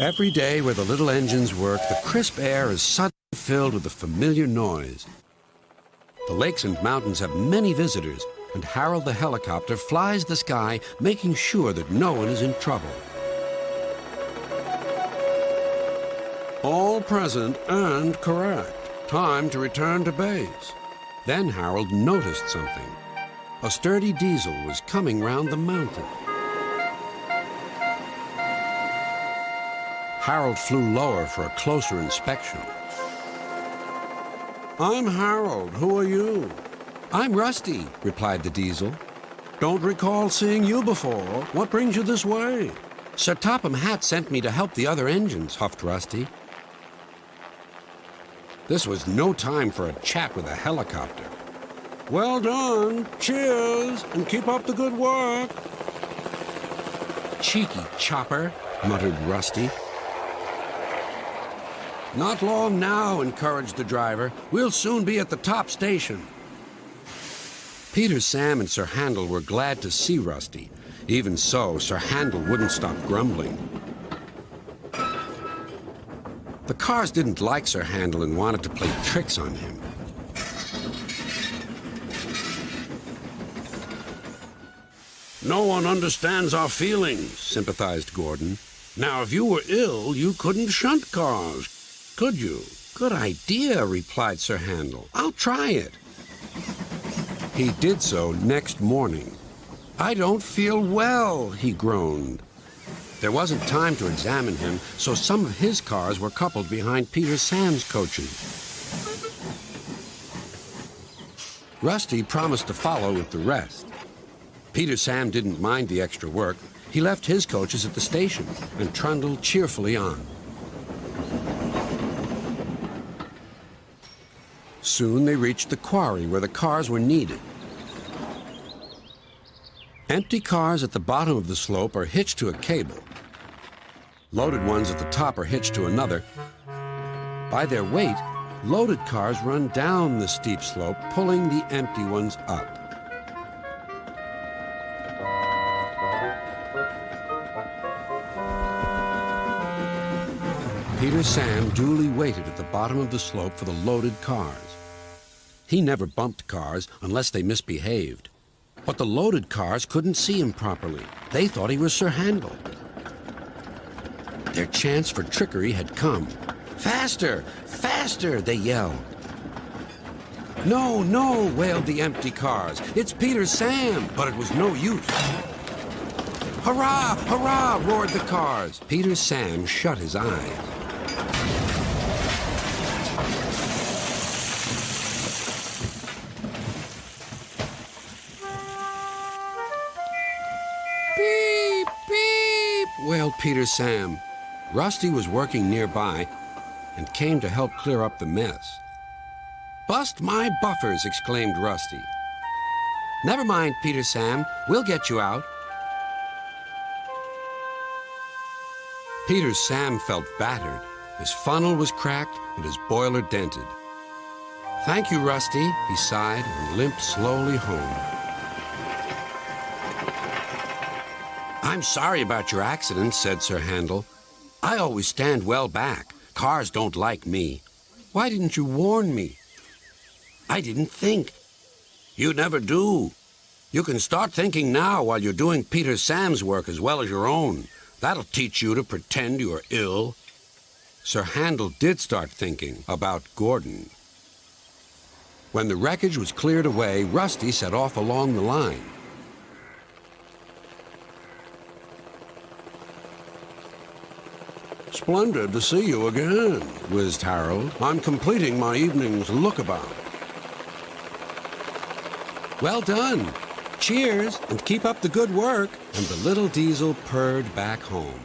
Every day where the little engines work, the crisp air is suddenly filled with a familiar noise. The lakes and mountains have many visitors, and Harold the helicopter flies the sky, making sure that no one is in trouble. All present and correct. Time to return to base. Then Harold noticed something. A sturdy diesel was coming round the mountain. Harold flew lower for a closer inspection. I'm Harold. Who are you? I'm Rusty, replied the diesel. Don't recall seeing you before. What brings you this way? Sir Topham Hatt sent me to help the other engines, huffed Rusty. This was no time for a chat with a helicopter. Well done. Cheers, and keep up the good work. Cheeky chopper, muttered Rusty. Not long now, encouraged the driver. We'll soon be at the top station. Peter, Sam, and Sir Handel were glad to see Rusty. Even so, Sir Handel wouldn't stop grumbling. The cars didn't like Sir Handel and wanted to play tricks on him. No one understands our feelings, sympathized Gordon. Now, if you were ill, you couldn't shunt cars, could you? Good idea, replied Sir Handel. I'll try it. He did so next morning. I don't feel well, he groaned. There wasn't time to examine him, so some of his cars were coupled behind Peter Sam's coaches. Rusty promised to follow with the rest. Peter Sam didn't mind the extra work. He left his coaches at the station and trundled cheerfully on. Soon they reached the quarry where the cars were needed. Empty cars at the bottom of the slope are hitched to a cable. Loaded ones at the top are hitched to another. By their weight, loaded cars run down the steep slope, pulling the empty ones up. Peter Sam duly waited at the bottom of the slope for the loaded cars. He never bumped cars unless they misbehaved. But the loaded cars couldn't see him properly. They thought he was Sir Handel. Their chance for trickery had come. Faster! Faster! They yelled. No, no, wailed the empty cars. It's Peter Sam! But it was no use. Hurrah! Hurrah! Roared the cars. Peter Sam shut his eyes. Beep! Beep! Wailed Peter Sam. Rusty was working nearby and came to help clear up the mess. Bust my buffers, exclaimed Rusty. Never mind, Peter Sam. We'll get you out. Peter Sam felt battered. His funnel was cracked and his boiler dented. Thank you, Rusty, he sighed and limped slowly home. I'm sorry about your accident, said Sir Handel. I always stand well back. Cars don't like me. Why didn't you warn me? I didn't think. You never do. You can start thinking now while you're doing Peter Sam's work as well as your own. That'll teach you to pretend you are ill. Sir Handel did start thinking about Gordon. When the wreckage was cleared away, Rusty set off along the line. Splendid to see you again, whizzed Harold. I'm completing my evening's lookabout. Well done. Cheers, and keep up the good work. And the little diesel purred back home.